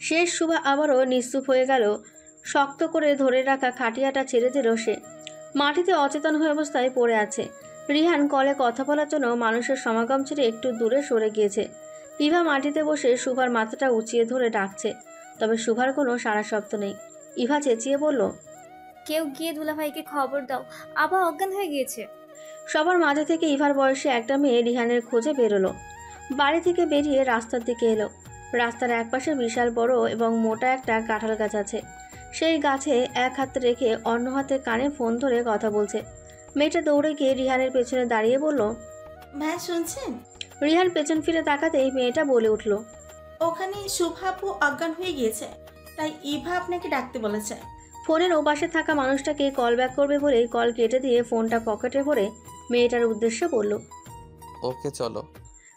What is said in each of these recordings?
শেষ সুভা আবারও নিস্তুপ হয়ে গেল। শক্ত করে ধরে রাখা খাটিয়াটা ছেড়ে দিল সে। মাটিতে অচেতন হয়ে অবস্থায় পড়ে আছে। রিহান কলে কথা বলার জন্য মানুষের সমাগম ছেড়ে একটু দূরে সরে গিয়েছে। ইভা মাটিতে বসে সুভার মাথাটা উঁচিয়ে ধরে ডাকছে, তবে সুভার কোনো সাড়া শব্দ নেই। ইভা চেঁচিয়ে বলল, কেউ গিয়ে দুলাভাইকে খবর দাও, আবার অজ্ঞান হয়ে গিয়েছে। সবার মাঝে থেকে ইভার বয়সে একটা মেয়ে রিহানের খোঁজে বেরোলো। বাড়ি থেকে বেরিয়ে রাস্তার দিকে এলো। রাস্তার একপাশে বিশাল বড় এবং মোটা একটা কাঁঠাল গাছ আছে। সেই গাছে এক হাতে রেখে অন্য হাতে কানে ফোন ধরে কথা বলছে। মেয়েটা দৌড়ে গিয়ে রিহানের পেছনে দাঁড়িয়ে বলল, ভাই শুনছেন? রিহান পেছন ফিরে তাকাতেই মেয়েটা বলে উঠল, ওখানে শুভাপু অজ্ঞান হয়ে গিয়েছে, তাই ইভা আপনাকে ডাকতে বলেছে। ফোনের ওপাশে থাকা মানুষটাকে কল ব্যাক করবে বলে কল কেটে দিয়ে ফোনটা পকেটে ভরে মেয়েটার উদ্দেশ্যে বলল, ওকে চলো।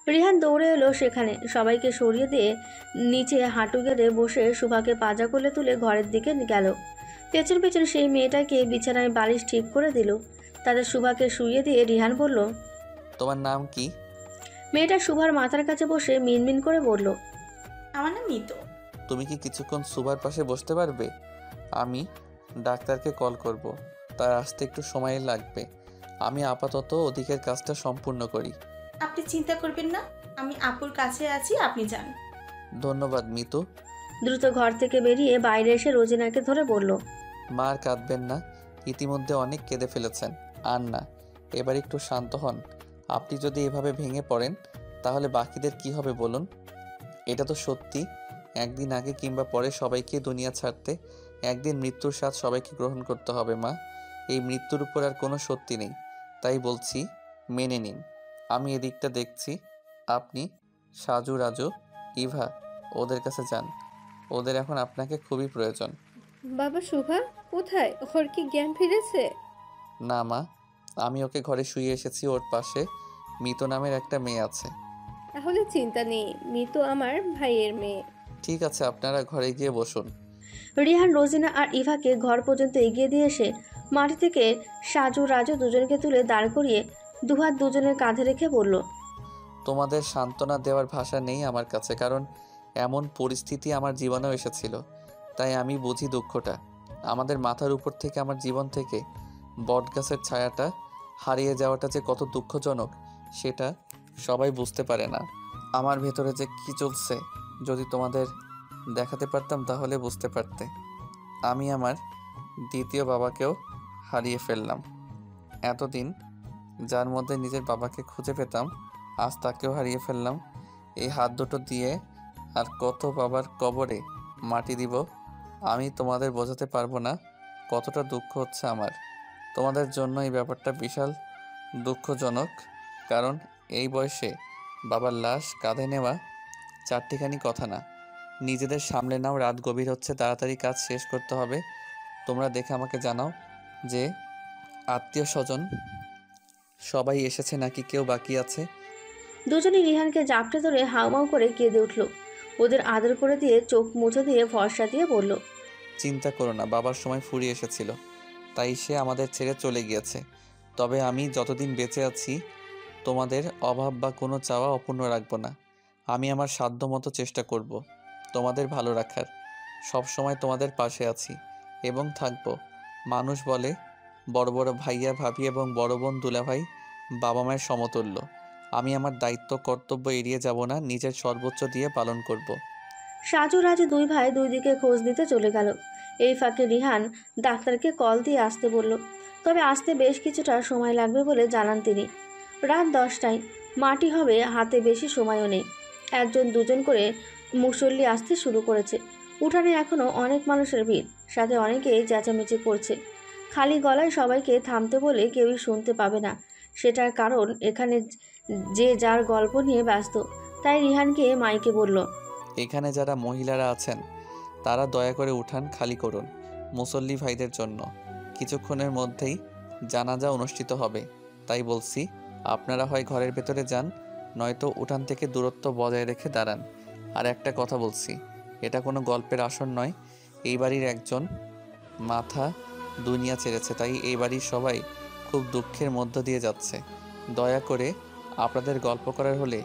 রিহান দৌড়ে এলো সেখানে। সবাইকে সরিয়ে দিয়ে নিচে হাঁটু গেড়ে বসে সুভাকে পাজা কোলে তুলে ঘরের দিকে গেল। পেছন পেছন সেই মেয়েটাকে বিছানায় বালিশ ঠিক করে দিল। তাদের সুভাকে শুইয়ে দিয়ে রিহান বলল, তোমার নাম কি? মেয়েটা সুভার মাথার কাছে বসে মিনমিন করে বলল, আমার নাম মিতু। তুমি কি কিছুক্ষণ সুভার পাশে বসতে পারবে? আমি ডাক্তারকে কল করব, তার আসতে একটু সময় লাগবে। আমি আপাতত ওদিকের কাজটা সম্পূর্ণ করি। আপনি চিন্তা করবেন না, আমি আপুর কাছে আছি, আপনি যান। ধন্যবাদ মিতু। দ্রুত ঘর থেকে বেরিয়ে বাইরে এসে রোজিনাকে ধরে বলল, মা আর কাঁদবেন না, ইতিমধ্যে অনেক কেঁদে ফেলেছেন। আর না, এবার একটু শান্ত হন। আপনি যদি এভাবে ভেঙে পড়েন তাহলে বাকিদের কি হবে বলুন? এটা তো সত্যি, একদিন আগে কিংবা পরে সবাইকে দুনিয়া ছাড়তে, একদিন মৃত্যুর স্বাদ সবাইকে গ্রহণ করতে হবে মা। এই মৃত্যুর উপর আর কোনো সত্যি নেই, তাই বলছি মেনে নিন। আমি এদিকটা দেখছি, আপনি সাজু রাজু ইভা ওদের কাছে যান, ওদের এখন আপনাকে খুবই প্রয়োজন। বাবা শুভা কোথায়? ওর কি জ্ঞান ফিরেছে? না মা, আমি ওকে ঘরে শুয়ে এসেছি, ওর পাশে মিতু নামের একটা মেয়ে আছে। তাহলে চিন্তা নেই, মিতু আমার ভাইয়ের মেয়ে। ঠিক আছে, আপনারা ঘরে গিয়ে বসুন। রিহান রোজিনা আর ইভাকে ঘর পর্যন্ত এগিয়ে দিয়ে এসে মাটি থেকে সাজু রাজু দুজনকে তুলে দাঁড় করিয়ে দুহাত দুজনের কাঁধে রেখে বলল, তোমাদের সান্ত্বনা দেওয়ার ভাষা নেই আমার কাছে, কারণ এমন পরিস্থিতি আমার জীবনেও এসেছিল, তাই আমি বুঝি দুঃখটা। আমাদের মাথার উপর থেকে, আমার জীবন থেকে বটগাছের ছায়াটা হারিয়ে যাওয়াটা যে কত দুঃখজনক সেটা সবাই বুঝতে পারে না। আমার ভেতরে যে কী চলছে যদি তোমাদের দেখাতে পারতাম তাহলে বুঝতে পারতে। আমি আমার দ্বিতীয় বাবাকেও হারিয়ে ফেললাম। এতদিন যার মধ্যে নিজের বাবাকে খুঁজে পেতাম, আজ তাকেও হারিয়ে ফেললাম। এই হাত দুটো দিয়ে আর কত বাবার কবরে মাটি দিব, আমি তোমাদের বোঝাতে পারবো না কতটা দুঃখ হচ্ছে আমার। তোমাদের জন্য এই ব্যাপারটা বিশাল দুঃখজনক, কারণ এই বয়সে বাবার লাশ কাঁধে নেওয়া চারটিখানি কথা না। নিজেদের সামলে নাও, রাত গভীর হচ্ছে, তাড়াতাড়ি কাজ শেষ করতে হবে। তোমরা দেখে আমাকে জানাও যে আত্মীয় স্বজন সবাই এসেছে নাকি কেউ বাকি আছে। দুজনই রিহানকে জাপটে ধরে হাউমাউ করে কেঁদে উঠল। ওদের আদর করে দিয়ে চোখ মুছে দিয়ে ভরসা দিয়ে বলল, চিন্তা করো না, বাবার সময় ফুরিয়ে এসেছিল, তাই সে আমাদের ছেড়ে চলে গিয়েছে। তবে আমি যতদিন বেঁচে আছি তোমাদের অভাব বা কোনো চাওয়া অপূর্ণ রাখবো না। আমি আমার সাধ্য মতো চেষ্টা করব তোমাদের ভালো রাখার। সব সময় তোমাদের পাশে আছি এবং থাকবো। মানুষ বলে বড় বড় ভাইয়া ভাবি এবং বড় বোন দুলাভাই বাবা মায়ের সমতুল্য। আমি আমার দায়িত্ব কর্তব্য এড়িয়ে যাব না, নিজের সর্বোচ্চ দিয়ে পালন করব। সাজু রাজু দুই ভাই দুই দিকে খোঁজ নিতে চলে গেল। এই ফাঁকে রিহান ডাক্তারকে কল দিয়ে আসতে বলল, তবে আসতে বেশ কিছুটা সময় লাগবে বলে জানান তিনি। রাত 10টায় মাটি হবে, হাতে বেশি সময়ও নেই। একজন দুজন করে মুসল্লি আসতে শুরু করেছে। উঠানে এখনও অনেক মানুষের ভিড়, সাথে অনেকেই চেঁচামেচি করছে। খালি গলায় সবাইকে থামতে বলে কেউই শুনতে পাবে না। সেটার কারণ এখানে যে যার গল্প নিয়ে ব্যস্ত। তাই রিহানকে মাইকে বলল, এখানে যারা মহিলারা আছেন তারা দয়া করে উঠান খালি করুন মুসল্লি ভাইদের জন্য। কিছুক্ষণের মধ্যেই জানাজা অনুষ্ঠিত হবে, তাই বলছি আপনারা হয় ঘরের ভেতরে যান, নয়তো উঠান থেকে দূরত্ব বজায় রেখে দাঁড়ান। আর একটা কথা বলছি, এটা কোনো গল্পের আসর নয়। এই বাড়ির একজন মাথা দুনিয়া ছেড়েছে, তাই এই বাড়ির সবাই খুব দুঃখের মধ্য দিয়ে যাচ্ছে। দয়া করে আপনাদের গল্প করার হলে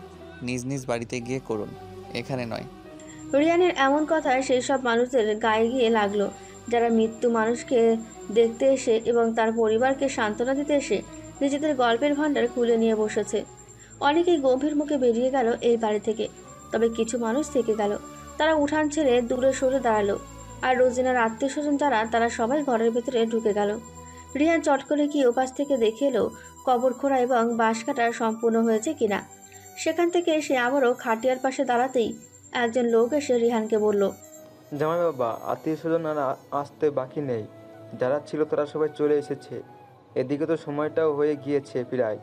নিজ নিজ বাড়িতে গিয়ে করুন, এখানে নয়। রিয়ানের এমন কথায় সেই সব মানুষদের গায়ে গিয়ে লাগলো যারা মৃত্যু মানুষকে দেখতে এসে এবং তার পরিবারকে সান্ত্বনা দিতে এসে নিজেদের গল্পের ভাণ্ডার খুলে নিয়ে বসেছে। অনেকেই গম্ভীর মুখে বেরিয়ে গেল এই বাড়ি থেকে, তবে কিছু মানুষ থেকে গেল। তারা উঠান ছেড়ে দূরে সরে দাঁড়ালো, আর রোজিনার আত্মীয় স্বজন যারা তারা সবাই ঘরের ভেতরে ঢুকে গেল। রিয়ান চট করে গিয়ে ওপাশ থেকে দেখে এলো কবর খোঁড়া এবং বাঁশ কাটা সম্পূর্ণ হয়েছে কিনা। সেখান থেকে এসে আবারও খাটিয়ার পাশে দাঁড়াতেই একজন লোক এসে রিহানকে বলল, জামাই বাবা, আত্মীয় স্বজন আর আসতে বাকি নেই। যারা ছিল তারা সবাই চলে এসেছে। এদিকে তো সময়টাও হয়ে গিয়েছে প্রায়।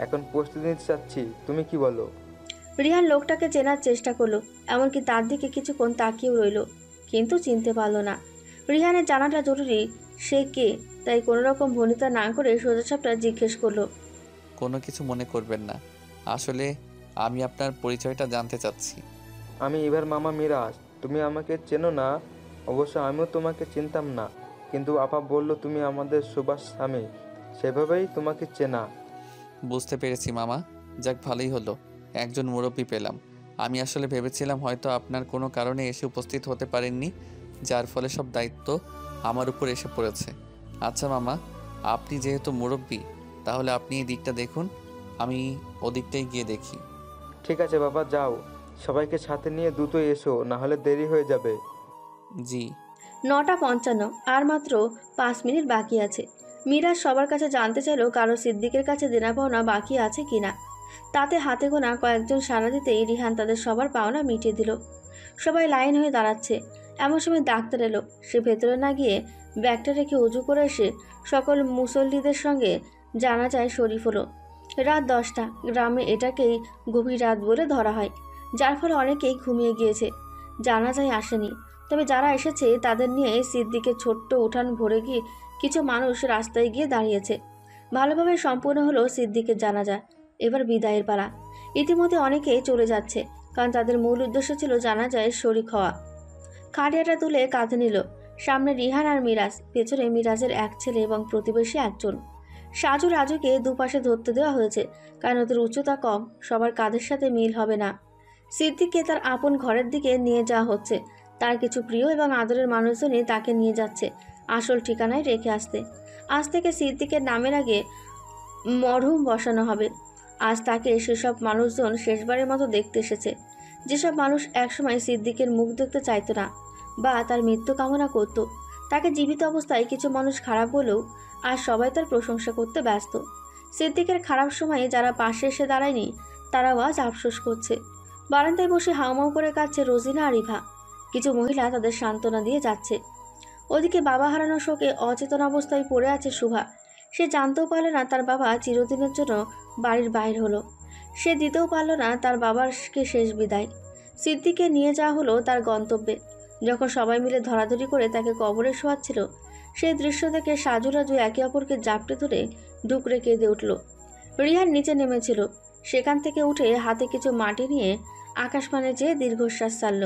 এখন প্রস্তুতি নিতে চাচ্ছি, তুমি কি বলো? রিহান লোকটাকে চেনার চেষ্টা করলো, এমনকি তার দিকে কিছুক্ষণ তাকিয়েও রইল, কিন্তু চিনতে পারল না। রিহানের জানাটা জরুরি সে কে, তাই কোনো রকম ভনিতা না করে সোজাসাপটা জিজ্ঞেস করলো, কোনো কিছু মনে করবেন না, আসলে আমি আপনার পরিচয়টা জানতে চাচ্ছি। আমি এবার মামা মিরাজ। তুমি আমাকে চেনো না? অবশ্য আমিও তোমাকে চিনতাম না, কিন্তু আপা বলল তুমি আমাদের সুভাষ স্বামী, সেভাবেই তোমাকে চেনা। বুঝতে পেরেছি মামা, যাক ভালোই হলো, একজন মুরব্বি পেলাম। আমি আসলে ভেবেছিলাম হয়তো আপনার কোনো কারণে এসে উপস্থিত হতে পারেননি, যার ফলে সব দায়িত্ব আমার উপর এসে পড়েছে। আচ্ছা মামা, আপনি যেহেতু মুরব্বি, তাহলে আপনি এই দিকটা দেখুন, আমি ওদিকটাই গিয়ে দেখি। ঠিক আছে বাবা, যাও। সবাইকে সাথে নিয়ে দ্রুতই এসো, না হলে দেরি হয়ে যাবে। জি। 9:55, আর মাত্র 5 মিনিট বাকি আছে। মিরাজ সবার কাছে জানতে চাইলো কারো সিদ্দিকের কাছে দেনা পাওনা বাকি আছে কিনা। তাতে হাতে গোনা কয়েকজন সাড়া দিতেই রিহান তাদের সবার পাওনা মিটিয়ে দিল। সবাই লাইন হয়ে দাঁড়াচ্ছে। এমন সময় ডাক্তার এলো। সে ভেতরে না গিয়ে ব্যাগটা রেখে উজু করে এসে সকল মুসল্লিদের সঙ্গে জানাজায় শরীফ হলো। রাত 10টা। গ্রামে এটাকেই গভীর রাত বলে ধরা হয়, যার ফলে অনেকেই ঘুমিয়ে গিয়েছে, জানাজায় আসেনি। তবে যারা এসেছে তাদের নিয়ে সিদ্দিকের ছোট্ট উঠান ভরে গিয়ে কিছু মানুষ রাস্তায় গিয়ে দাঁড়িয়েছে। ভালোভাবে সম্পূর্ণ হলো সিদ্দিকের জানাজা। এবার বিদায়ের পালা। ইতিমধ্যে অনেকেই চলে যাচ্ছে, কারণ তাদের মূল উদ্দেশ্য ছিল জানাজায় শরীক হওয়া। খাটিয়াটা তুলে কাঁধে নিল। সামনে রিহান আর মিরাজ, পেছনে মিরাজের এক ছেলে এবং প্রতিবেশী একজন। সাজু রাজুকে দুপাশে ধরতে দেওয়া হয়েছে, কারণ ওদের উচ্চতা কম, সবার কাঁধের সাথে মিল হবে না। সিদ্দিককে তার আপন ঘরের দিকে নিয়ে যাওয়া হচ্ছে। তার কিছু প্রিয় এবং আদরের মানুষজনই তাকে নিয়ে যাচ্ছে আসল ঠিকানায় রেখে আসতে। আজ থেকে সিদ্দিকের নামের আগে মরহুম বসানো হবে। আজ তাকে সেসব মানুষজন শেষবারের মতো দেখতে এসেছে, যেসব মানুষ একসময় সিদ্দিকের মুখ দেখতে চাইতো না বা তার মৃত্যু কামনা করত। তাকে জীবিত অবস্থায় কিছু মানুষ খারাপ বলেও আজ সবাই তার প্রশংসা করতে ব্যস্ত। সিদ্দিকের খারাপ সময়ে যারা পাশে এসে দাঁড়ায়নি তারাও আজ আফসোস করছে। বারান্দায় বসে হাউমাউ করে কাঁদছে রোজিনা আর ইভা। কিছু মহিলা তাদের সান্ত্বনা দিয়ে যাচ্ছে। ওদিকে বাবা হারানোর শোকে অচেতন অবস্থায় পড়ে আছে শুভা। সে জানতেও পারল না তার বাবা চিরদিনের জন্য বাড়ির বাইর হলো। সে দিতেও পারল না তার বাবাকে শেষ বিদায়। সিদ্দিককে নিয়ে যাওয়া হলো তার গন্তব্যে। যখন সবাই মিলে ধরাধরি করে তাকে কবরে শোয়াচ্ছিল, সেই দৃশ্য দেখে সাজু রাজু একে অপরকে জাপটে ধরে ডুকরে কেঁদে উঠল। রিহান নিচে নেমেছিল। সেখান থেকে উঠে হাতে কিছু মাটি নিয়ে আকাশপানে চেয়ে দীর্ঘশ্বাস ছাড়ল।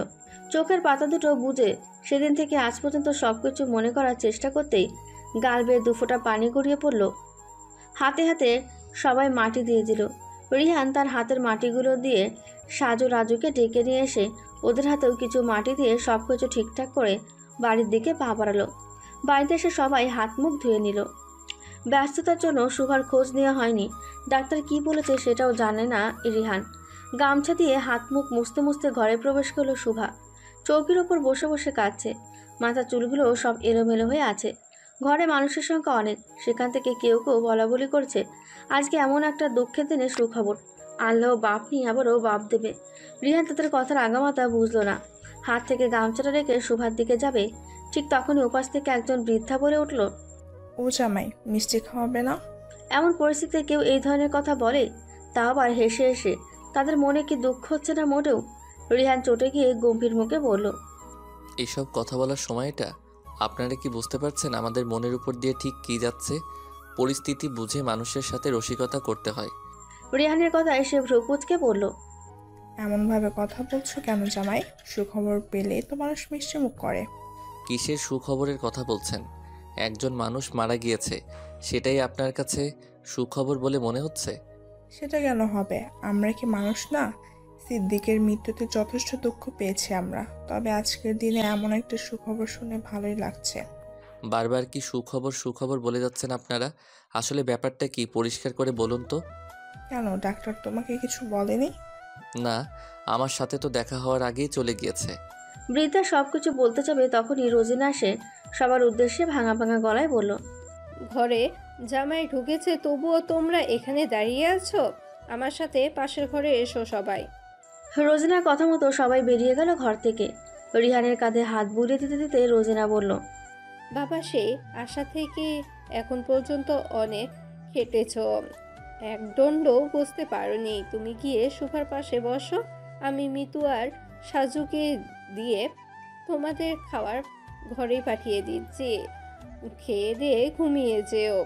চোখের পাতা দুটো বুজে সেদিন থেকে আজ পর্যন্ত সবকিছু মনে করার চেষ্টা করতেই গাল বেয়ে দুফোঁটা পানি গড়িয়ে পড়ল। হাতে হাতে সবাই মাটি দিয়ে দিল। রিহান তার হাতের মাটিগুলো দিয়ে সাজু রাজুকে ডেকে নিয়ে এসে ওদের হাতেও কিছু মাটি দিয়ে সব কিছু ঠিকঠাক করে বাড়ির দিকে পা বাড়ালো। বাড়িতে এসে সবাই হাত মুখ ধুয়ে নিল। ব্যস্ততার জন্য শুভার খোঁজ নেওয়া হয়নি। ডাক্তার কি বলেছে সেটাও জানে না রিহান। গামছা দিয়ে হাত মুখ মুছতে মুছতে ঘরে প্রবেশ করলো শুভা। চৌকির ওপর বসে বসে কাঁদছে। মাথার চুলগুলো সব এলোমেলো হয়ে আছে। ঘরে মানুষের সংখ্যা অনেক, সেখান থেকে কেউ কেউ বলা বলি করছে আজকে এমন একটা দুঃখের দিনে সুখবর, আনলেও বাপ নিয়ে আবারও বাপ দেবে। রিহান তাদের কথার আগামাতা বুঝলো না। হাত থেকে গামছাটা রেখে শুভার দিকে যাবে, ঠিক তখনই উপাস থেকে একজন বৃদ্ধা বলে উঠল, ও জামাই, মিষ্টি খাওয়াবে না? এমন পরিস্থিতিতে কেউ এই ধরনের কথা বলে, তা আবার হেসে হেসে। তাদের মনে কি দুঃখ হচ্ছে না মোটেও? রিহান চটে গিয়ে গম্ভীর মুখে বলল, এইসব কথা বলার সময়টা আপনারা কি বুঝতে পারছেন আমাদের মনের উপর দিয়ে ঠিক কী যাচ্ছে? পরিস্থিতি বুঝে মানুষের সাথে রসিকতা করতে হয়। রিহানের কথায় সে ভ্রুকুচকে বলল, এমনভাবে কথা বলছো কেন জামাই? সুখবর পেলে তো মানুষ মিষ্টি মুখ করে। কিসের সুখবরের কথা বলছেন? একজন মানুষ মারা গিয়েছে, সেটাই আপনার কাছে সুখবর বলে মনে হচ্ছে? সেটা কেন হবে? আমরা কি মানুষ না? সিদ্দিকের মৃত্যুতে যথেষ্ট দুঃখ পেয়েছি আমরা, তবে আজকের দিনে এমন একটা সুখবর শুনে ভালোই লাগছে। বারবার কি সুখবর সুখবর বলে যাচ্ছেন আপনারা? আসলে ব্যাপারটা কি পরিষ্কার করে বলুন তো। কেন, ডাক্তার তোমাকে কিছু বলেনি? না, আমার সাথে তো দেখা হওয়ার আগেই চলে গিয়েছে। বৃদ্ধা সব কিছু বলতে যাবে তখনই রোজিনা এসে সবার উদ্দেশ্যে ভাঙা ভাঙা গলায় বলল, ঘরে জামাই ঢুকেছে তবুও তোমরা এখানে দাঁড়িয়ে আছো? আমার সাথে পাশের ঘরে এসো সবাই। রোজিনার কথা মতো সবাই বেরিয়ে গেল ঘর থেকে। রিহানের কাঁধে হাত বুলিয়ে দিতে দিতে রোজিনা বলল, বাবা সেই আশা থেকে এখন পর্যন্ত অনেক খেটেছ, এক দণ্ডও বুঝতে পারোনি। তুমি গিয়ে সুভার পাশে বসো, আমি মিতু আর সাজুকে দিয়ে তোমাদের খাওয়ার ঘরে পাঠিয়ে দিচ্ছি। খেয়ে দিয়ে ঘুমিয়ে যেও।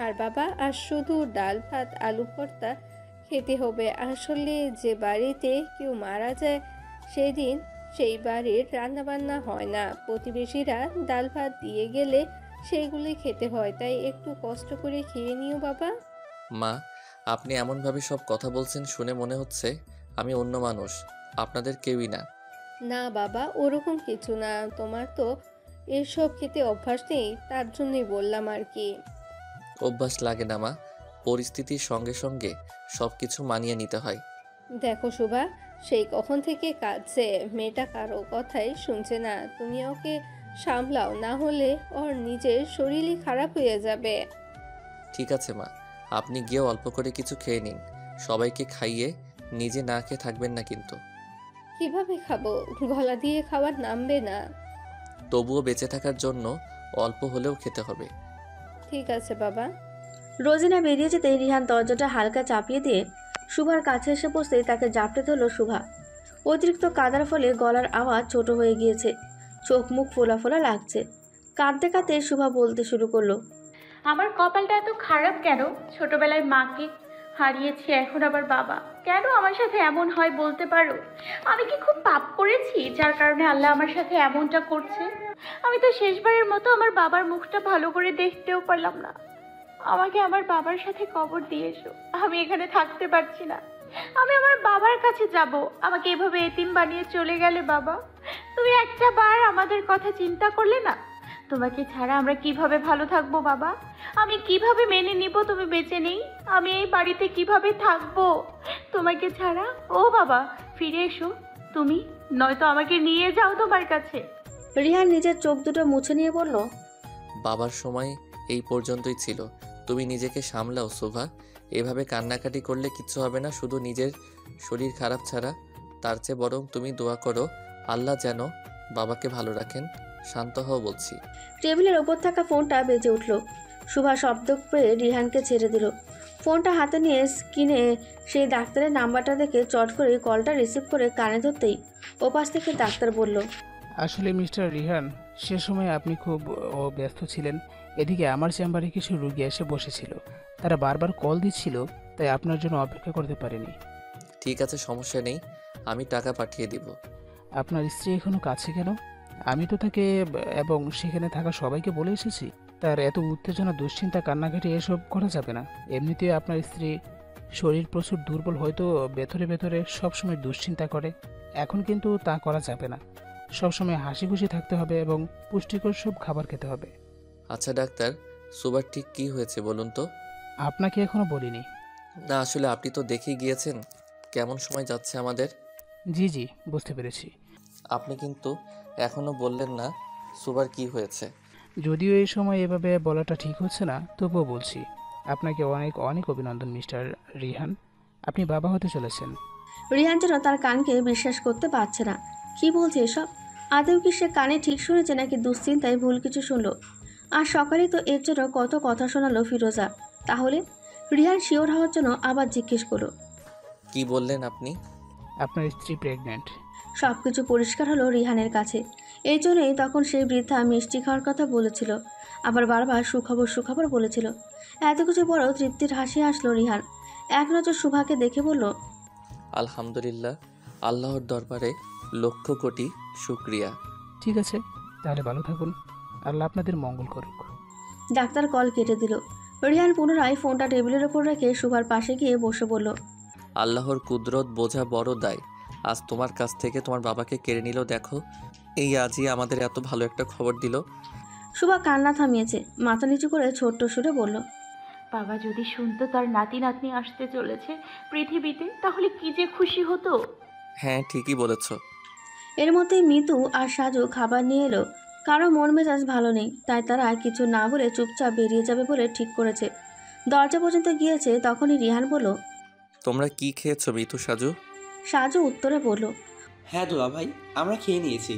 আর বাবা, আর শুধু ডাল ভাত আলু ভর্তা খেতে হবে। আসলে যে বাড়িতে কেউ মারা যায় সেদিন সেই বাড়ির রান্নাবান্না হয় না, প্রতিবেশীরা ডাল ভাত দিয়ে গেলে সেইগুলি খেতে হয়, তাই একটু কষ্ট করে খেয়ে নিও বাবা। মা, আপনি এমনভাবে সব কথা বলছেন শুনে মনে হচ্ছে আমি অন্য মানুষ, আপনাদের কেউই না। না বাবা, ওরকম কিছু না, তোমার তো এসব খেতে অভ্যাস নেই, তার জন্যই বললাম আর কি। অভ্যাস লাগে না মা, পরিস্থিতির সঙ্গে সঙ্গে সব কিছু মানিয়ে নিতে হয়। দেখো শোভা, সেই কখন থেকে কাঁদছে, মেয়েটা কারো কথাই শুনছে না। তুমি ওকে সামলাও, না হলে ওর নিজের শরীরই খারাপ হয়ে যাবে। ঠিক আছে মা, আপনি গিয়ে অল্প করে কিছু খেয়ে নিন, সবাইকে খাইয়ে নিজে না খেয়ে থাকবেন না কিন্তু। কিভাবে খাবো, গলা দিয়ে খাবার নামবে না। তবুও বেঁচে থাকার জন্য অল্প হলেও খেতে হবে। ঠিক আছে বাবা। রোজিনা বেরিয়ে যেতে রিহান দরজাটা হালকা চাপিয়ে দিয়ে শুভার কাছে এসে বসতেই তাকে জাপটে ধরল শুভা। অতিরিক্ত কাদার ফলে গলার আওয়াজ ছোট হয়ে গিয়েছে, চোখ মুখ ফোলা ফোলা লাগছে। কাঁদতে কাঁদতে শুভা বলতে শুরু করলো, আমার কপালটা এত খারাপ কেন? ছোটবেলায় মাকে হারিয়েছি, এখন আবার বাবা। কেন আমার সাথে এমন হয় বলতে পারো? আমি কি খুব পাপ করেছি যার কারণে আল্লাহ আমার সাথে এমনটা করছে? আমি তো শেষবারের মতো আমার বাবার মুখটা ভালো করে দেখতেও পারলাম না। আমাকে আমার বাবার সাথে কবর দিয়ে এসো, আমি এখানে থাকতে পারছি না। আমি আমার বাবার কাছে যাব। আমাকে এভাবে এতিম বানিয়ে চলে গেলে বাবা, তুমি একটা বার আমাদের কথা চিন্তা করলে না? তোমাকে ছাড়া আমরা কিভাবে ভালো থাকবো বাবা? আমি কিভাবে মেনে নিব তুমি বেঁচে নেই? আমি এই বাড়িতে কিভাবে থাকবো তোমাকে ছাড়া? ও বাবা, ফিরে এসো তুমি, নয়তো আমাকে নিয়ে যাও তোমার কাছে। রিহান নিজের চোখ দুটো মুছে নিয়ে বলল, বাবার সময় এই পর্যন্তই ছিল, তুমি নিজেকে সামলাও শোভা। এভাবে কান্নাকাটি করলে কিচ্ছু হবে না, শুধু নিজের শরীর খারাপ ছাড়া। তার চেয়ে বরং তুমি দোয়া করো আল্লাহ যেন বাবাকে ভালো রাখেন। শান্ত হও বলছি। টেবিলের ওপর থাকা ফোনটা বেজে উঠল। শুভা শব্দ পেয়ে রিহানকে ছেড়ে দিল। ফোনটা হাতে নিয়ে স্ক্রিনে সেই ডাক্তারের নাম্বারটা দেখে চট করে কলটা রিসিভ করে কানে ধরতেই ওপাশ থেকে ডাক্তার বলল, আসলে মিস্টার রিহান, সে সময় আপনি খুব ব্যস্ত ছিলেন। এদিকে আমার চেম্বারে কিছু রুগী এসে বসেছিল, তারা বারবার কল দিচ্ছিল, তাই আপনার জন্য অপেক্ষা করতে পারিনি। ঠিক আছে, সমস্যা নেই, আমি টাকা পাঠিয়ে দিব। আপনার স্ত্রী এখনো কাছে কেন? আমি তো তাকে এবং সেখানে থাকা সবাইকে বলে এসেছি। তার এত উত্তেজনা, দুশ্চিন্তা, কান্নাকাটি এসব করা যাবে না। এমনিতেই আপনার স্ত্রী শরীর প্রচুর দুর্বল, হয়তো ভেতরে ভেতরে সবসময় দুশ্চিন্তা করে। এখন কিন্তু তা করা যাবে না। সবসময় হাসি খুশি থাকতে হবে এবং পুষ্টিকর সব খাবার খেতে হবে। আচ্ছা ডাক্তার, সুবার ঠিক কী হয়েছে বলুন তো? আপনাকে এখনো বলিনি। না আসলে আপনি তো দেখেই গিয়েছেন কেমন সময় যাচ্ছে আমাদের। জি জি, বুঝতে পেরেছি। আপনি কিন্তু এখনো বললেন না সুবার কি হয়েছে। যদিও এই সময় এভাবে বলাটা ঠিক হচ্ছে না, তবুও বলছি। আপনাকে অনেক অনেক অভিনন্দন মিস্টার রিহান, আপনি বাবা হতে চলেছেন। রিহান যেন তার কানকে বিশ্বাস করতে পারছে না। কি বলছে এসব? আদৌ কি সে কানে ঠিক শুনেছে নাকি দুশ্চিন্তায় ভুল কিছু শুনল? আর সকালে তো এর জন্য কত কথা শোনালো ফিরোজা। তাহলে রিহান শিওর হওয়ার জন্য আবার জিজ্ঞেস করলো, কি বললেন আপনি? আপনার স্ত্রী প্রেগন্যান্ট। সব কিছু পরিষ্কার হলো রিহানের কাছে। এই জন্যই তখন সেই বৃদ্ধা মিষ্টি খাওয়ার কথা বলেছিল, আবার বারবার সুখবর সুখবর বলেছিল। এত কিছু বড় তৃপ্তির হাসি আসলো রিহান। এক নজর শুভাকে দেখে বলল, আলহামদুলিল্লাহ, আল্লাহর দরবারে লক্ষ কোটি শুক্রিয়া। ঠিক আছে, তাহলে ভালো থাকুন, আল্লাহ আপনাদের মঙ্গল করুক। ডাক্তার কল কেটে দিল। রিহান পুনরায় ফোনটা টেবিলের ওপর রেখে শুভার পাশে গিয়ে বসে বলল, আল্লাহর কুদরত বোঝা বড় দায়, আজ তোমার কাছ থেকে তোমার বাবাকে কেড়ে নিল। দেখো, এই আজই আমাদের এত ভালো একটা খবর দিল। শুভা কান্না থামিয়েছে, মাথা নিচু করে ছোট্ট সুরে বলল, বাবা যদি শুনতো তার নাতি নাতনি আসতে চলেছে পৃথিবীতে, তাহলে কি যে খুশি হতো। হ্যাঁ, ঠিকই বলেছ। এর মধ্যেই মিতু আর সাজু খাবার নিয়ে এলো। কারো মন মেজাজ ভালো নেই, তাই তারা কিছু না বলে চুপচাপ বেরিয়ে যাবে বলে ঠিক করেছে। দরজা পর্যন্ত গিয়েছে, তখনই রিহান বলল, তোমরা কি খেয়েছো মিতু, সাজু? সাজু উত্তরে বলল, হ্যাঁ দুলা ভাই, আমরা খেয়ে নিয়েছি,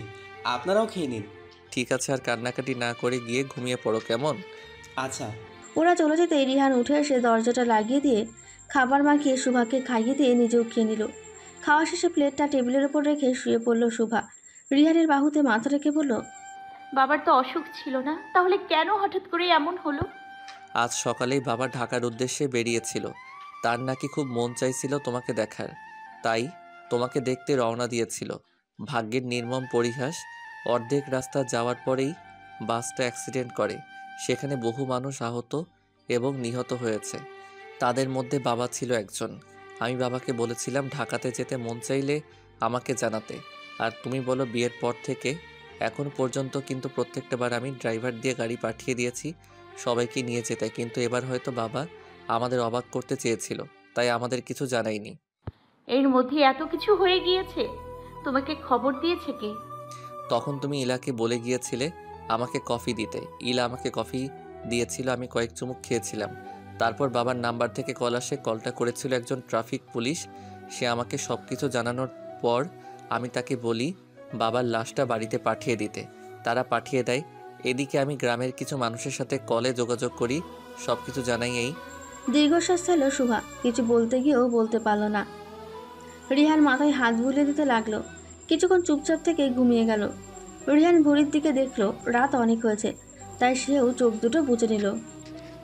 আপনারাও খেয়ে নিন। ঠিক আছে, আর কান্নাকাটি না করে গিয়ে ঘুমিয়ে পড়ো, কেমন? আচ্ছা। ওরা চলে যেতেই রিহান উঠে এসে দরজাটা লাগিয়ে দিয়ে খাবার মাখিয়ে শুভাকে খাইয়ে দিয়ে নিজেও খেয়ে নিল। খাওয়া শেষে প্লেটটা টেবিলের ওপর রেখে শুয়ে পড়ল শুভা। রিহানের বাহুতে মাথা রেখে বলল, বাবার তো অসুখ ছিল না, তাহলে কেন হঠাৎ করে এমন হলো? আজ সকালেই বাবা ঢাকার উদ্দেশ্যে বেরিয়েছিল। তার নাকি খুব মন চাইছিল তোমাকে দেখার, তাই তোমাকে দেখতে রওনা দিয়েছিল। ভাগ্যের নির্মম পরিহাস, অর্ধেক রাস্তা যাওয়ার পরেই বাসটা অ্যাক্সিডেন্ট করে। সেখানে বহু মানুষ আহত এবং নিহত হয়েছে। তাদের মধ্যে বাবা ছিল একজন। আমি বাবাকে বলেছিলাম ঢাকাতে যেতে মন চাইলে আমাকে জানাতে। আর তুমি বলো বিয়ের পর থেকে এখন পর্যন্ত কিন্তু প্রত্যেকটা বার আমি ড্রাইভার দিয়ে গাড়ি পাঠিয়ে দিয়েছি সবাইকে নিয়ে যেতে, কিন্তু এবার হয়তো বাবা আমাদের অবাক করতে চেয়েছিল, তাই আমাদের কিছু জানায়নি। এর মধ্যে এত কিছু হয়ে গিয়েছে, তোমাকে খবর দিয়েছে কে? তখন তুমি ইলাকে বলে গিয়েছিলে আমাকে কফি দিতে। ইলা আমাকে কফি দিয়েছিল, আমি কয়েক চুমুক খেয়েছিলাম। তারপর বাবার নাম্বার থেকে কল আসে। কলটা করেছিল একজন ট্রাফিক পুলিশ। সে আমাকে সব কিছু জানানোর পর আমি তাকে বলি বাবার লাশটা বাড়িতে পাঠিয়ে দিতে। তারা পাঠিয়ে দেয়। এদিকে আমি গ্রামের কিছু মানুষের সাথে কলে যোগাযোগ করি, সব কিছু জানাই। এই দীর্ঘশ্বাস ফেল শুভা, কিছু বলতে গিয়েও বলতে পারল না। রিহান মাথায় হাত বুলিয়ে দিতে লাগলো। কিছুক্ষণ চুপচাপ থেকে ঘুমিয়ে গেল। রিহান ঘড়ির দিকে দেখলো রাত অনেক হয়েছে, তাই সেও চোখ দুটো বুজে নিল।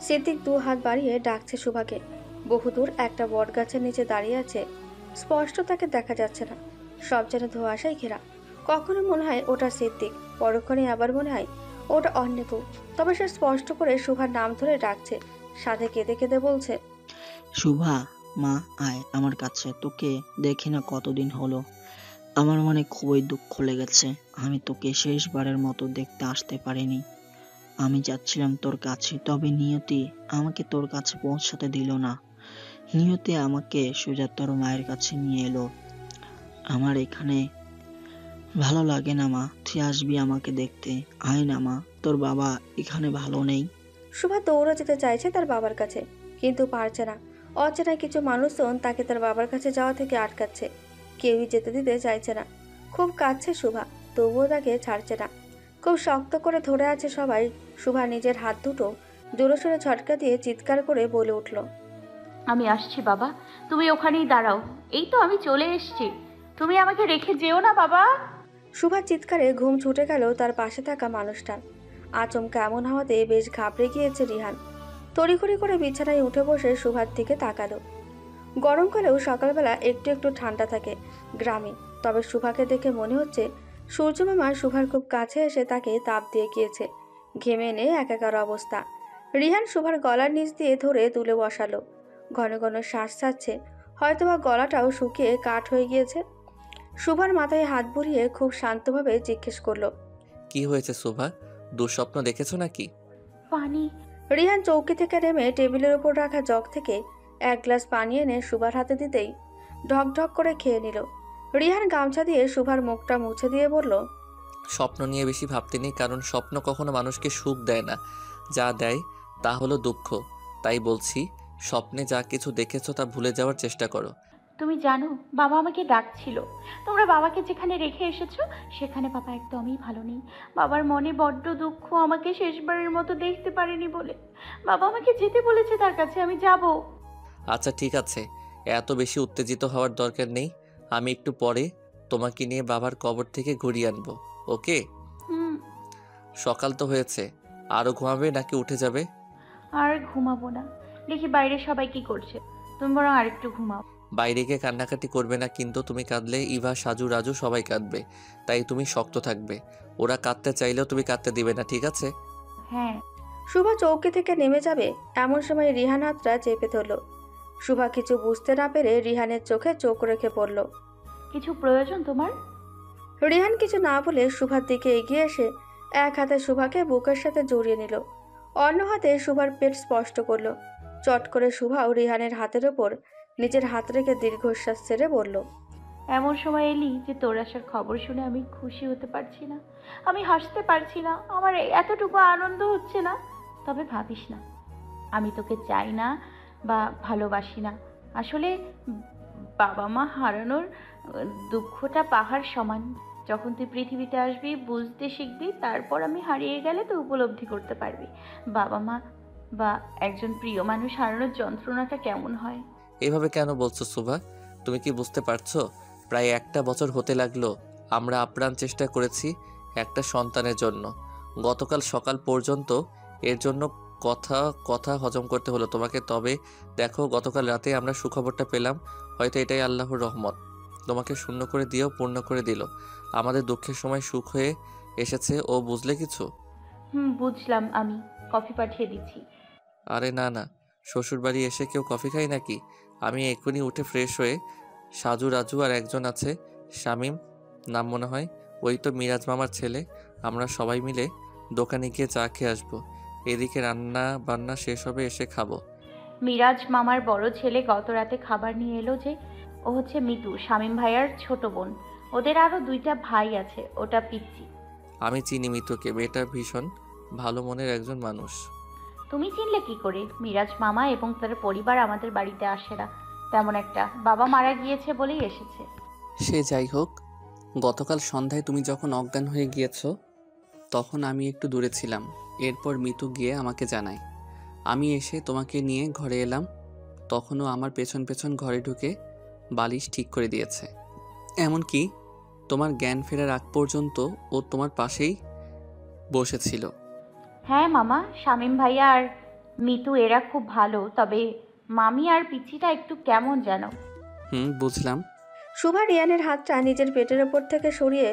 সিদ্দিক দু হাত বাড়িয়ে ডাকছে শুভাকে। বহুদূর একটা বট গাছের নিচে দাঁড়িয়ে আছে, স্পষ্ট তাকে দেখা যাচ্ছে না, সব যেন ধোঁয়াশায় ঘেরা। কখনো মনে হয় ওটা সিদ্দিক, পরক্ষণে আবার মনে হয় ওটা অন্য কেউ। তবে সে স্পষ্ট করে শুভার নাম ধরে ডাকছে, সাথে কেঁদে কেঁদে বলছে, শুভা মা আয় আমার কাছে, তোকে দেখি না কতদিন হলো। আমার মনে খুবই দুঃখ লেগেছে, আমি তোকে শেষবারের মতো দেখতে আসতে পারিনি। আমি যাচ্ছিলাম তোর কাছে, তবে নিয়তি আমাকে তোর কাছে পৌঁছাতে দিল না। নিয়তি আমাকে সোজা তোর মায়ের কাছে নিয়ে এলো। আমার এখানে ভালো লাগে না মা, তুই আসবি আমাকে দেখতে, আয় না মা, তোর বাবা এখানে ভালো নেই। শুভা দৌড়ে যেতে চাইছে তার বাবার কাছে, কিন্তু পারছে না। অচেনা কিছু মানুষজন তাকে তার বাবার কাছে যাওয়া থেকে আটকাচ্ছে। কেউই যেতে দিতে চাইছে না। খুব কাঁদছে শুভা, তবুও তাকে ছাড়ছে না। খুব শক্ত করে ধরে আছে সবাই। শুভা নিজের হাত দুটো জোরে সোরে ঝটকা দিয়ে চিৎকার করে বলে উঠল, আমি আসছি বাবা, তুমি ওখানেই দাঁড়াও। এই তো আমি চলে এসেছি, তুমি আমাকে রেখে যেও না বাবা। শুভার চিৎকারে ঘুম ছুটে গেল তার পাশে থাকা মানুষটার। আচমকা এমন হওয়াতে বেশ ঘাবড়ে গিয়েছে রিহান। তড়িঘড়ি করে বিছানায় উঠে বসে শুভার দিকে তাকালো। গরমকালেও সকালবেলা একটু একটু ঠান্ডা থাকে গ্রামে, তবে শুভাকে দেখে মনে হচ্ছে সূর্যমামা শুভার খুব কাছে এসে তাকে তাপ দিয়ে গিয়েছে। ঘেমে এনে একাকার অবস্থা। রিহান শুভার গলার নিচ দিয়ে ধরে তুলে বসালো। ঘন ঘন শ্বাস ছাড়ছে, হয়তোবা গলাটাও শুকিয়ে কাঠ হয়ে গিয়েছে। শুভার মাথায় হাত বুলিয়ে খুব শান্তভাবে জিজ্ঞেস করলো, কি হয়েছে শোভা, দুঃস্বপ্ন দেখেছো নাকি? পানি। রিহান চৌকি থেকে নেমে টেবিলের উপর রাখা জগ থেকে এক গ্লাস পানি এনে শুভার হাতে দিতেই ঢক ঢক করে খেয়ে নিল। রিহান গামছা দিয়ে শুভার মুখটা মুছে দিয়ে বলল, স্বপ্ন নিয়ে বেশি ভাবতে নেই, কারণ স্বপ্ন কখনো মানুষকে সুখ দেয় না, যা দেয় তা হলো দুঃখ। তাই বলছি, স্বপ্নে যা কিছু দেখেছো তা ভুলে যাওয়ার চেষ্টা করো। তুমি জানো বাবা আমাকে ডাকছিল, তোমরা বাবাকে যেখানে রেখে এসেছো সেখানে বাবা একদমই ভালো নেই। বাবার মনে বড্ড দুঃখ, আমাকে শেষবারের মতো দেখতে পারেনি বলে। বাবা আমাকে যেতে বলেছে তার কাছে, আমি যাব। আচ্ছা ঠিক আছে, এত বেশি উত্তেজিত হওয়ার দরকার নেই। আমি একটু পরে তোমাকে নিয়ে বাবার কবর থেকে ঘুরিয়ে আনবো, ওকে? হুম। সকাল তো হয়েছে, আরও ঘুমাবে নাকি উঠে যাবে? আর ঘুমাবো না, দেখি বাইরে সবাই কি করছে, তুমি বরং আরেকটু ঘুমাও। বাইরে গিয়ে কান্নাকাটি করবে না কিন্তু, তুমি কাঁদলে ইভা, সাজু, রাজু সবাই কাঁদবে, তাই তুমি শক্ত থাকবে। ওরা কাঁদতে চাইলেও তুমি কাঁদতে দিবে না, ঠিক আছে? হ্যাঁ। শুভা চৌকি থেকে নেমে যাবে এমন সময় রিহান হাতটা চেপে ধরল। শুভা কিছু বুঝতে না পেরে রিহানের চোখে চোখ রেখে পড়ল। কিছু প্রয়োজন তোমার? রিহান কিছু না বলে শুভার দিকে এগিয়ে এসে এক হাতে শুভাকে বুকের সাথে জড়িয়ে নিল, অন্য হাতে শুভার পেট স্পষ্ট করলো। চট করে শুভাও রিহানের হাতের ওপর নিজের হাত রেখে দীর্ঘশ্বাস ছেড়ে বলল, এমন সময় এলি যে তোর আসার খবর শুনে আমি খুশি হতে পারছি না, আমি হাসতে পারছি না, আমার এতটুকু আনন্দ হচ্ছে না। তবে ভাবিস না আমি তোকে চাই না বা ভালোবাসি না। আসলে বাবা মা হারানোর দুঃখটা পাহাড় সমান। যখন তুই পৃথিবীতে আসবি, বুঝতে শিখবি, তারপর আমি হারিয়ে গেলে তুই উপলব্ধি করতে পারবি বাবা মা বা একজন প্রিয় মানুষ হারানোর যন্ত্রণাটা কেমন হয়। এভাবে কেন বলছো সুভা? তুমি কি বুঝতে পারছো? প্রায় 1টা বছর হতে লাগলো আমরা আপ্রাণ চেষ্টা করেছি একটা সন্তানের জন্য। গতকাল সকাল পর্যন্ত এর জন্য কথা কথা হজম করতে হলো তোমাকে। তবে দেখো, গতকাল রাতে আমরা সুখবরটা পেলাম। হয়তো এটাই আল্লাহর রহমত, তোমাকে শূন্য করে দিয়েও পূর্ণ করে দিল। আমাদের দুঃখের সময় সুখ হয়ে এসেছে। ও বুঝলে কিছু? বুঝলাম। আমি কফি পাঠিয়ে দিচ্ছি। আরে না না, শ্বশুরবাড়ি এসে কেউ কফি খায় নাকি? আমি এক্ষুনি উঠে ফ্রেশ হয়ে, সাজু রাজু আর একজন আছে শামীম নাম মনে হয়, ওই তো মিরাজ মামার ছেলে, আমরা সবাই মিলে দোকানে গিয়ে চা খেয়ে আসবো। এদিকে রান্না বান্না শেষ হবে, এসে খাবো। মিরাজ মামার বড় ছেলে গত রাতে খাবার নিয়ে এলো যে, ও হচ্ছে মিতু, শামীম ভাইয়ার ছোট বোন। ওদের আরো 2টা ভাই আছে, ওটা পিচ্চি। আমি চিনি মিতুকে, মেয়েটা ভীষণ ভালো মনের একজন মানুষ। তুমি চিনলে কি করে? মিরাজ মামা এবং তার পরিবার আমাদের বাড়িতে আসে না তেমন একটা, বাবা মারা গিয়েছে বলেই এসেছে। সে যাই হোক, গতকাল সন্ধ্যায় তুমি যখন অজ্ঞান হয়ে গিয়েছো তখন আমি একটু দূরে ছিলাম। এরপর মিতু গিয়ে আমাকে জানায়। আমি এসে তোমাকে নিয়ে ঘরে এলাম। তখনও আমার পেছন পেছন ঘরে ঢুকে বালিশ ঠিক করে দিয়েছে। এমনকি তোমার জ্ঞান ফেরার আগ পর্যন্ত ও তোমার পাশেই বসেছিল। হ্যাঁ মামা, শামীম ভাইয়া আর মিতু এরা খুব ভালো, তবে মামি আর পিচ্চিটা একটু কেমন যেন। বুঝলাম। শুভা রিয়ানের হাতটা নিজের পেটের ওপর থেকে সরিয়ে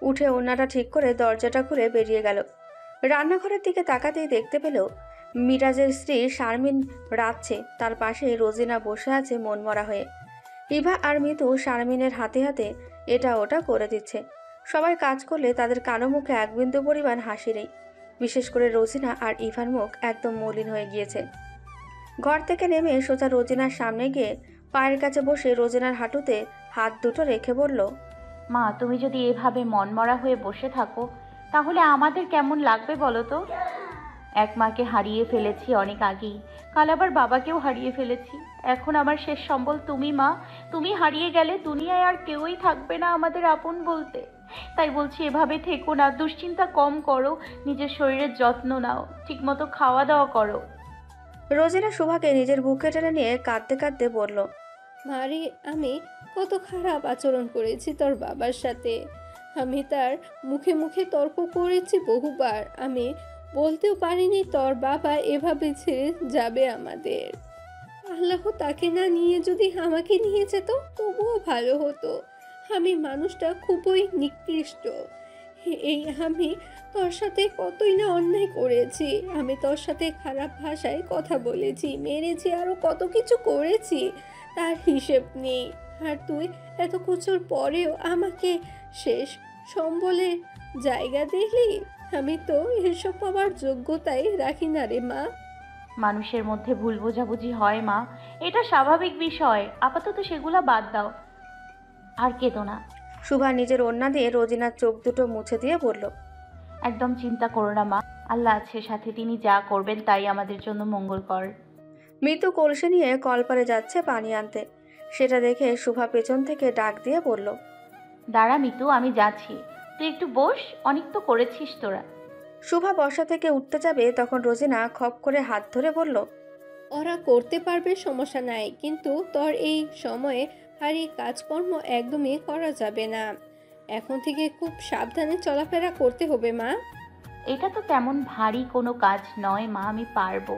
উঠে ওড়নাটা ঠিক করে দরজাটা খুলে বেরিয়ে গেল। রান্নাঘরের দিকে তাকাতেই দেখতে পেল মিরাজের স্ত্রী শারমিন রাঁধছে, তার পাশে রোজিনা বসে আছে মনমরা হয়ে। ইভা আর মিতু শারমিনের হাতে হাতে এটা ওটা করে দিচ্ছে। সবাই কাজ করলে তাদের কারো মুখে এক বিন্দু পরিমাণ হাসি নেই। বিশেষ করে রোজিনা আর ইভার মুখ একদম মলিন হয়ে গিয়েছে। ঘর থেকে নেমে সোজা রোজিনার সামনে গিয়ে পায়ের কাছে বসে রোজিনার হাঁটুতে হাত দুটো রেখে বলল, মা, তুমি যদি এভাবে মনমরা হয়ে বসে থাকো তাহলে আমাদের কেমন লাগবে বলো তো? এক মাকে হারিয়ে ফেলেছি অনেক আগেই, কাল আবার বাবাকেও হারিয়ে ফেলেছি। এখন আমার শেষ সম্বল তুমি মা। তুমি হারিয়ে গেলে দুনিয়ায় আর কেউই থাকবে না আমাদের আপন বলতে। তাই বলছি এভাবে থেকো না, দুশ্চিন্তা কম করো, নিজের শরীরের যত্ন নাও, ঠিকমতো খাওয়া দাওয়া করো। রোজিনা শুভাকে নিজের বুকে টেনে নিয়ে কাঁদতে কাঁদতে বলল, মারি, আমি কত খারাপ আচরণ করেছি তোর বাবার সাথে। আমি তার মুখে মুখে তর্ক করেছি বহুবার। আমি বলতেও পারিনি তোর বাবা এভাবে ছেড়ে যাবে আমাদের। আল্লাহ তাকে না নিয়ে যদি আমাকে নিয়ে যেত তবুও ভালো হতো। আমি মানুষটা খুবই নিকৃষ্ট। এই আমি তোর সাথে কতই না অন্যায় করেছি। আমি তোর সাথে খারাপ ভাষায় কথা বলেছি, মেরেছি, আরও কত কিছু করেছি, তার হিসেব নেই। আর তুই এত কিছুর পরেও আমাকে শেষ সম্বলের জায়গা দিলি। আমি তো এসব পাওয়ার যোগ্যতাই রাখি না রে মা। মানুষের মধ্যে ভুল বোঝাবুঝি হয় মা, এটা স্বাভাবিক বিষয়। আপাতত সেগুলা বাদ দাও, আর কেঁদো না। শুভা নিজের ওড়না দিয়ে রোজিনার চোখ দুটো মুছে দিয়ে বলল, একদম চিন্তা করো না মা, আল্লাহ আছে সাথে, তিনি যা করবেন তাই আমাদের জন্য মঙ্গলকর। মিতু কলসি নিয়ে কলপারে যাচ্ছে পানি আনতে। সেটা দেখে শুভা পেছন থেকে ডাক দিয়ে বলল, দাঁড়া মিতু, আমি যাচ্ছি, তুই একটু বস, অনেক তো করেছিস তোরা। শুভা বসা থেকে উঠতে যাবে তখন রোজিনা খপ করে হাত ধরে বলল, ওরা করতে পারবে, সমস্যা নাই, কিন্তু তোর এই সময়ে ভারী কাজকর্ম একদমই করা যাবে না। এখন থেকে খুব সাবধানে চলাফেরা করতে হবে মা। এটা তো তেমন ভারী কোনো কাজ নয় মা, আমি পারবো।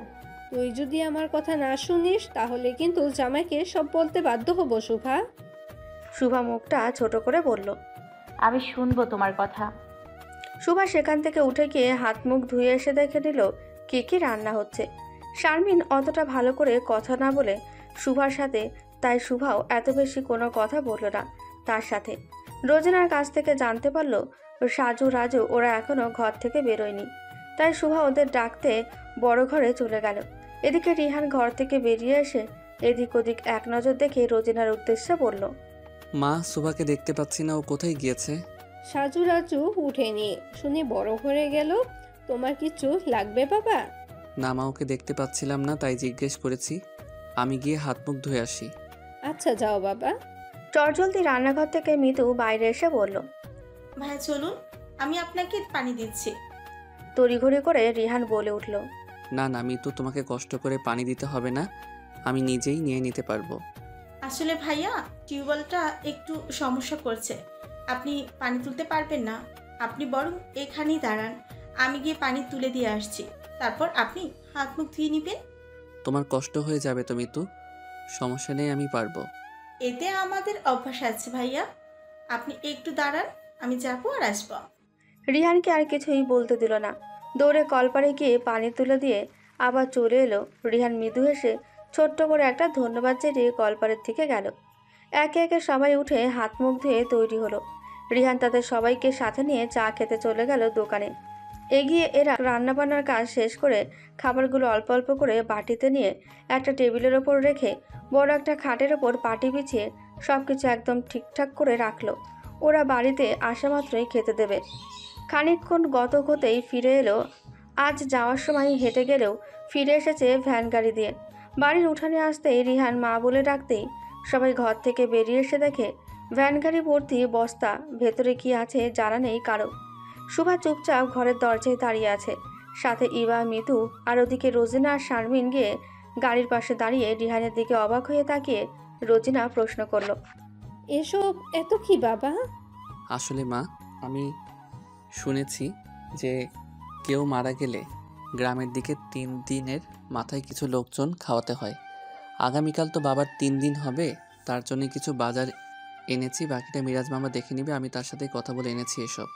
তুই যদি আমার কথা না শুনিস তাহলে কিন্তু জামাইকে সব বলতে বাধ্য হব শুভা। শুভা মুখটা ছোট করে বলল, আমি শুনবো তোমার কথা। শুভা সেখান থেকে উঠে গিয়ে হাত মুখ ধুয়ে এসে দেখে নিল কি কি রান্না হচ্ছে। শারমিন অতটা ভালো করে কথা না বলে শুভার সাথে, তাই শুভাও এত বেশি কোনো কথা বলল না। তার সাথে। রোজিনার কাছ থেকে জানতে পারলো সাজু রাজু ওরা এখনো ঘর থেকে বেরোয়নি, তাই শুভা ওদের ডাকতে বড় ঘরে চলে গেল। এদিকে রিহান ঘর থেকে বেরিয়ে এসে এদিক ওদিক এক নজর দেখে রোজিনার উদ্দেশ্যে বলল, মা, সুভাকে দেখতে পাচ্ছি না, ও কোথায় গিয়েছে? সাজু রাজু উঠেনি শুনে বড় ঘরে গেল। তোমার কিছু লাগবে বাবা? না মা, ওকে দেখতে পাচ্ছিলাম না, তাই জিজ্ঞেস করেছি। আমি গিয়ে হাত মুখ ধুয়ে আসি। আচ্ছা যাও বাবা। চটজলদি রান্নাঘর থেকে মিতু বাইরে এসে বলল, ভাই চলুন, আমি আপনাকে পানি দিচ্ছি। তড়িঘড়ি করে রিহান বলে উঠল, না না মিতু, তোমাকে কষ্ট করে পানি দিতে হবে না, আমি নিজেই নিয়ে নিতে পারবো। আসলে ভাইয়া টিউবওয়েলটা একটু সমস্যা করছে, আপনি পানি তুলতে পারবেন না। আপনি বরং এখানেই দাঁড়ান, আমি গিয়ে পানি তুলে দিয়ে আসছি, তারপর আপনি হাত মুখ ধুয়ে নেবেন। তোমার কষ্ট হয়ে যাবে তো মিতু, সমস্যা নেই, আমি পারবো। এতে আমাদের অভ্যাস আছে ভাইয়া, আপনি একটু দাঁড়ান, আমি যাবো আর আসবো। রিহানকে আর কিছুই বলতে দিল না, দৌড়ে কলপারে গিয়ে পানি তুলে দিয়ে আবার চলে এলো। রিহান মৃদু হেসে ছোট্ট করে একটা ধন্যবাদ জানিয়ে কলপারের দিকে গেল। একে একে সবাই উঠে হাত মুখ ধুয়ে তৈরি হলো। রিহান তাদের সবাইকে সাথে নিয়ে চা খেতে চলে গেল দোকানে। এগিয়ে এরা রান্নাবান্নার কাজ শেষ করে খাবারগুলো অল্প অল্প করে বাটিতে নিয়ে একটা টেবিলের ওপর রেখে বড় একটা খাটের ওপর পাটি বিছিয়ে সব কিছু একদম ঠিকঠাক করে রাখলো। ওরা বাড়িতে আসা মাত্রই খেতে দেবে। খানিকক্ষণ গত হতেই ফিরে এলো। আজ যাওয়ার সময় হেঁটে গেলেও ফিরে এসেছে ভ্যান গাড়ি দিয়ে। বাড়ির উঠানে আসতেই রিহান মা বলে ডাকতেই সবাই ঘর থেকে বেরিয়ে এসে দেখে ভ্যান গাড়ি ভর্তি বস্তা, ভেতরে কি আছে জানা নেই কারো। শুভা চুপচাপ ঘরের দরজায় দাঁড়িয়ে আছে, সাথে ইভা, মিতু আর ওদিকে রোজিনা আর শারমিন গিয়ে গাড়ির পাশে দাঁড়িয়ে রিহানের দিকে অবাক হয়ে তাকিয়ে রোজিনা প্রশ্ন করলো, এসব এত কি বাবা? আসলে মা, আমি শুনেছি যে কেউ মারা গেলে গ্রামের দিকে 3 দিনের মাথায় কিছু লোকজন খাওয়াতে হয়। আগামীকাল তো বাবার 3 দিন হবে, তার জন্য কিছু বাজার এনেছি, বাকিটা মিরাজ মামা দেখে নেবে, আমি তার সাথে কথা বলে এনেছি এসব।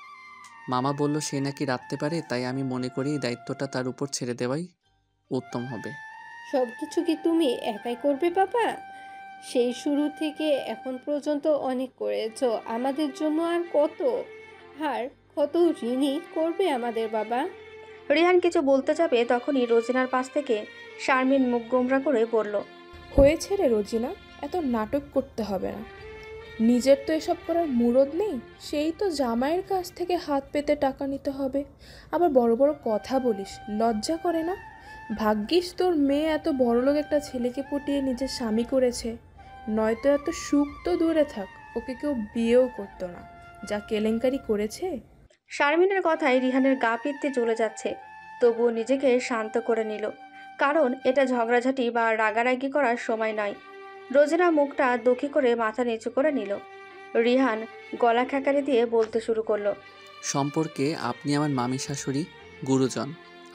মামা বলল সে নাকি রাঁধতে পারে, তাই আমি মনে করি এই দায়িত্বটা তার উপর ছেড়ে দেওয়াই উত্তম হবে। সব কিছু কি তুমি একাই করবে বাবা? সেই শুরু থেকে এখন পর্যন্ত অনেক করেছো আমাদের জন্য, আর কত ঋণী করবে আমাদের বাবা। রিহান কিছু বলতে যাবে তখনই রোজিনার পাশ থেকে শারমিন মুখ গোমরা করে বলল, হয়েছে রে রোজিনা, এত নাটক করতে হবে না। নিজের তো এসব করার মুরদ নেই, সেই তো জামাইয়ের কাছ থেকে হাত পেতে টাকা নিতে হবে, আবার বড় বড় কথা বলিস, লজ্জা করে না? ভাগ্যিস তোর মেয়ে এত বড়লোক একটা ছেলেকে পটিয়ে নিজের স্বামী করেছে, নয়তো এত সুখ তো দূরে থাক, ওকে কেউ বিয়েও করতো না, যা কেলেঙ্কারি করেছে। শারমিনের কথায় রিহানের গা পিত্তি জ্বলে যাচ্ছে, তবুও নিজেকে শান্ত করে নিল, কারণ এটা ঝগড়াঝাটি বা রাগারাগি করার সময় নয়। রোজিনা মুখটা দুঃখী করে মাথা নিচু করে নিল। রিহান গলা খ্যাকারি দিয়ে বলতে শুরু করলো, সম্পর্কে আপনি আমার মামি শাশুড়ি, গুরুজন,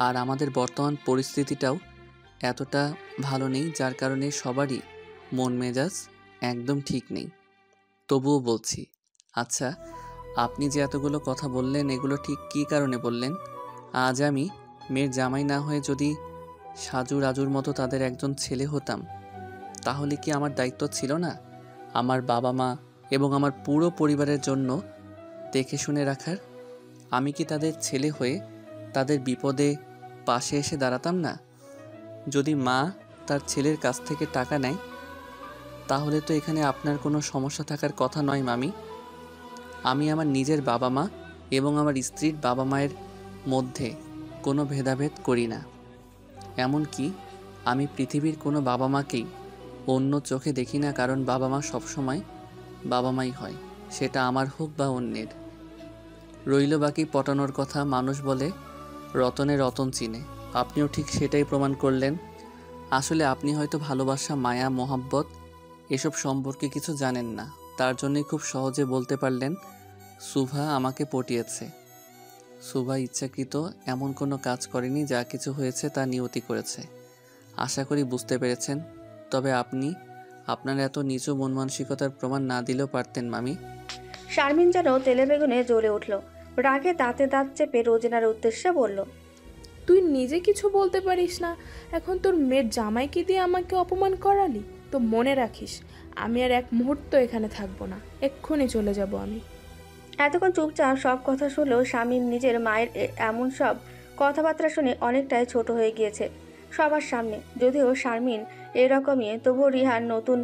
আর আমাদের বর্তমান পরিস্থিতিটাও এতটা ভালো নেই, যার কারণে সবারই মন মেজাজ একদম ঠিক নেই। তবুও বলছি, আচ্ছা আপনি যে এতগুলো কথা বললেন, এগুলো ঠিক কী কারণে বললেন? আজ আমি মেয়ের জামাই না হয়ে যদি সাজু রাজুর মতো তাদের একজন ছেলে হতাম, তাহলে কি আমার দায়িত্ব ছিল না আমার বাবা মা এবং আমার পুরো পরিবারের জন্য দেখে শুনে রাখার? আমি কি তাদের ছেলে হয়ে তাদের বিপদে পাশে এসে দাঁড়াতাম না? যদি মা তার ছেলের কাছ থেকে টাকা নেয়, তাহলে তো এখানে আপনার কোনো সমস্যা থাকার কথা নয় মামি। আমি আমার নিজের বাবা মা এবং আমার স্ত্রীর বাবা মায়ের মধ্যে কোনো ভেদাভেদ করি না। এমনকি আমি পৃথিবীর কোনো বাবা মাকেই অন্য চোখে দেখি না, কারণ বাবা মা সবসময় বাবা মাই হয়, সেটা আমার হোক বা অন্যের। রইল বাকি পটানোর কথা, মানুষ বলে রতনে রতন চিনে, আপনিও ঠিক সেটাই প্রমাণ করলেন। আসলে আপনি হয়তো ভালোবাসা, মায়া, মোহাব্বত এসব সম্পর্কে কিছু জানেন না, তার জন্যই খুব সহজে বলতে পারলেন সুভা আমাকে পটিয়েছে। সুভা ইচ্ছাকৃত এমন কোনো কাজ করেনি, যা কিছু হয়েছে তা নিয়তি করেছে। আশা করি বুঝতে পেরেছেন। তবে আপনি আপনার এত নিচু মন মানসিকতার প্রমাণ না দিলেও পারতেন মামি। শারমিন যেন তেলে বেগুনে জ্বলে উঠল, রাগে দাঁতে দাঁত চেপে রোজিনার উদ্দেশ্যে বলল, তুই নিজে কিছু বলতে পারিস না, এখন তোর মেয়ের জামাইকে দিয়ে আমাকে অপমান করালি? তো মনে রাখিস, আমি আর এক মুহূর্ত এখানে থাকবো না, এক্ষুনি চলে যাব আমি। এতক্ষণ চুপচাপ সব কথা শুনলেও শামীম নিজের মায়ের এমন সব কথাবার্তা শুনে অনেকটাই ছোট হয়ে গিয়েছে সবার সামনে। যদিও শারমিন এরকমই, তবুও রিহান নতুন